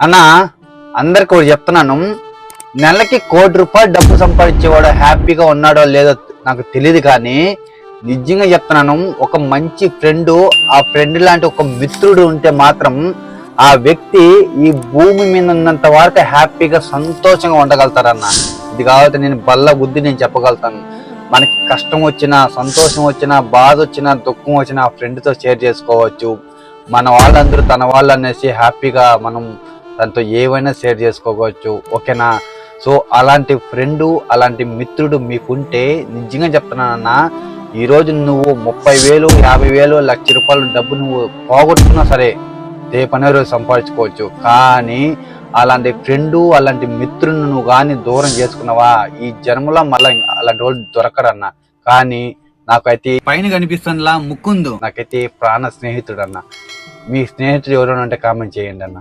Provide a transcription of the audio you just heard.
అన్న అందరికి ఒకటి చెప్తున్నాను, నెలకి ₹1,00,00,000 డబ్బు సంపాదించేవాడు హ్యాపీగా ఉన్నాడో లేదో నాకు తెలియదు, కానీ నిజంగా చెప్తున్నాను, ఒక మంచి ఫ్రెండ్, ఆ ఫ్రెండ్ లాంటి ఒక మిత్రుడు ఉంటే మాత్రం ఆ వ్యక్తి ఈ భూమి మీద ఉన్నంత వరకు హ్యాపీగా సంతోషంగా ఉండగలుగుతారన్న. ఇది కాబట్టి నేను బల్ల బుద్ధి నేను చెప్పగలుగుతాను. మనకి కష్టం వచ్చినా, సంతోషం వచ్చినా, బాధ వచ్చినా, దుఃఖం వచ్చినా ఆ ఫ్రెండ్తో షేర్ చేసుకోవచ్చు. మన వాళ్ళందరూ తన వాళ్ళు అనేసి హ్యాపీగా మనం దాంతో ఏవైనా షేర్ చేసుకోవచ్చు. ఓకేనా? సో అలాంటి ఫ్రెండు, అలాంటి మిత్రుడు మీకుంటే నిజంగా చెప్తున్నానన్నా, ఈరోజు నువ్వు 30,000, 50,000, ₹1,00,000 డబ్బు నువ్వు పోగొట్టుకున్నా సరే రేపనే రోజు సంపాదించుకోవచ్చు. కానీ అలాంటి ఫ్రెండు, అలాంటి మిత్రుని నువ్వు కానీ దూరం చేసుకున్నావా, ఈ జన్మలో మళ్ళీ అలాంటి వాళ్ళు దొరకరన్న. కానీ నాకైతే పైన కనిపిస్తుందిలా ముకుందు నాకైతే ప్రాణ స్నేహితుడు అన్న. మీ స్నేహితుడు ఎవరైనా ఉంటే కామెంట్ చేయండి అన్న.